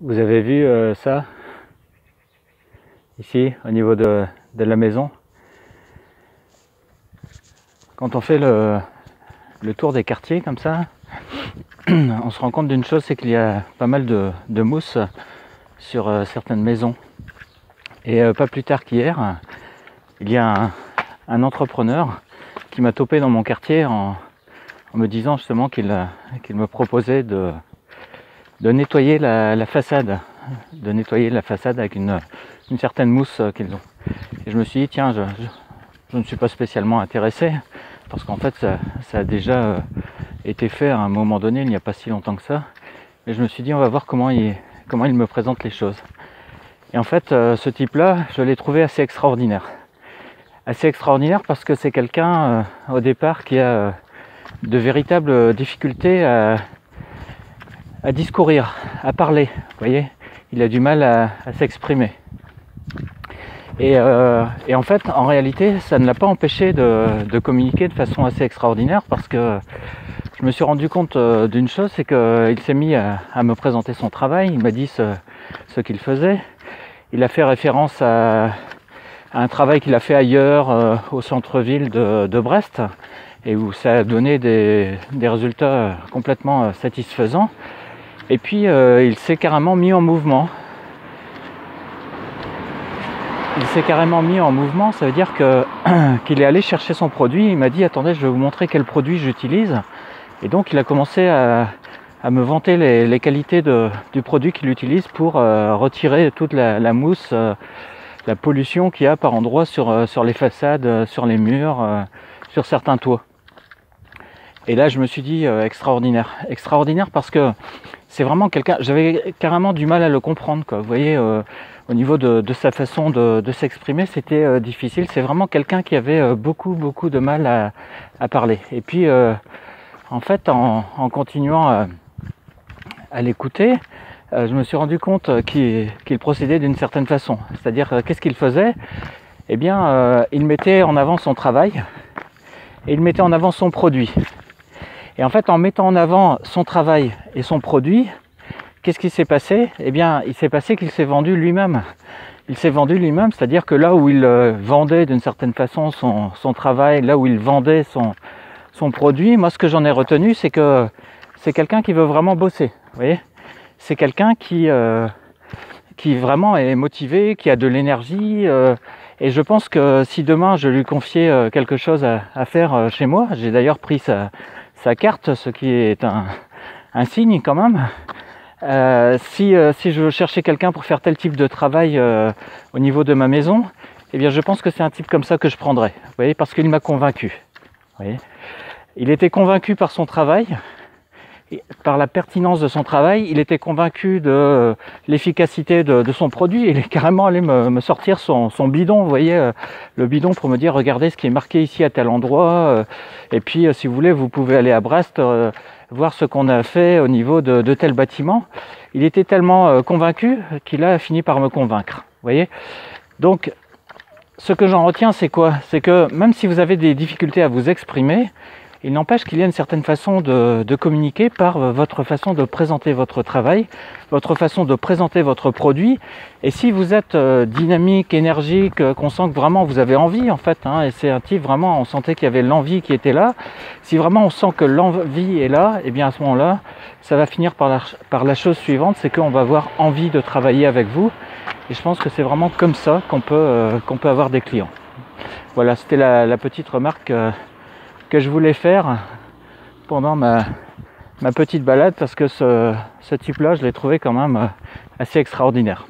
Vous avez vu ça ici au niveau de la maison. Quand on fait le tour des quartiers comme ça, on se rend compte d'une chose, c'est qu'il y a pas mal de mousse sur certaines maisons. Et pas plus tard qu'hier, il y a un entrepreneur qui m'a topé dans mon quartier en me disant justement qu'il me proposait de nettoyer la façade, avec une certaine mousse qu'ils ont. Et je me suis dit, tiens, je ne suis pas spécialement intéressé, parce qu'en fait ça a déjà été fait à un moment donné, il n'y a pas si longtemps que ça. Mais je me suis dit, on va voir comment il me présente les choses. Et en fait, ce type-là, je l'ai trouvé assez extraordinaire. Assez extraordinaire parce que c'est quelqu'un, au départ, qui a de véritables difficultés à discourir, à parler. Vous voyez, il a du mal à s'exprimer. Et en fait, en réalité, ça ne l'a pas empêché de communiquer de façon assez extraordinaire, parce que je me suis rendu compte d'une chose, c'est qu'il s'est mis à me présenter son travail. Il m'a dit ce qu'il faisait. Il a fait référence à un travail qu'il a fait ailleurs, au centre-ville de Brest, et où ça a donné des résultats complètement satisfaisants. Et puis il s'est carrément mis en mouvement. Ça veut dire qu'il est allé chercher son produit. Il m'a dit, attendez, je vais vous montrer quel produit j'utilise. Et donc il a commencé à me vanter les qualités du produit qu'il utilise pour retirer toute la mousse, la pollution qu'il y a par endroits sur les façades, sur les murs, sur certains toits. Et là je me suis dit, extraordinaire parce que c'est vraiment quelqu'un, j'avais carrément du mal à le comprendre, quoi. Vous voyez, au niveau de sa façon de s'exprimer, c'était difficile. C'est vraiment quelqu'un qui avait beaucoup de mal à parler. Et puis en fait, en continuant à l'écouter, je me suis rendu compte qu'il procédait d'une certaine façon. C'est-à-dire, qu'est-ce qu'il faisait? Eh bien, il mettait en avant son travail et il mettait en avant son produit. Et en fait, en mettant en avant son travail et son produit, qu'est-ce qui s'est passé? Eh bien, il s'est passé qu'il s'est vendu lui-même. Il s'est vendu lui-même, c'est-à-dire que là où il vendait d'une certaine façon son travail, là où il vendait son produit, moi ce que j'en ai retenu, c'est que c'est quelqu'un qui veut vraiment bosser. Vous voyez, c'est quelqu'un qui vraiment est motivé, qui a de l'énergie. Et je pense que si demain je lui confiais quelque chose à faire chez moi, j'ai d'ailleurs pris sa carte, ce qui est un signe quand même. Si je cherchais quelqu'un pour faire tel type de travail au niveau de ma maison, eh bien je pense que c'est un type comme ça que je prendrais. Vous voyez, parce qu'il m'a convaincu. Vous voyez, il était convaincu par son travail, par la pertinence de son travail. Il était convaincu de l'efficacité de son produit. Il est carrément allé me sortir son bidon, vous voyez, le bidon, pour me dire, regardez ce qui est marqué ici à tel endroit, et puis si vous voulez, vous pouvez aller à Brest voir ce qu'on a fait au niveau de tel bâtiment. Il était tellement convaincu qu'il a fini par me convaincre, vous voyez. Donc ce que j'en retiens, c'est quoi? C'est que même si vous avez des difficultés à vous exprimer, il n'empêche qu'il y a une certaine façon de communiquer par votre façon de présenter votre travail, votre façon de présenter votre produit. Et si vous êtes dynamique, énergique, qu'on sent que vraiment vous avez envie en fait, et c'est un type vraiment, on sentait qu'il y avait l'envie qui était là. Si vraiment on sent que l'envie est là, et bien à ce moment-là, ça va finir par la chose suivante, c'est qu'on va avoir envie de travailler avec vous. Et je pense que c'est vraiment comme ça qu'on peut avoir des clients. Voilà, c'était la petite remarque que je voulais faire pendant ma petite balade, parce que ce type-là, je l'ai trouvé quand même assez extraordinaire.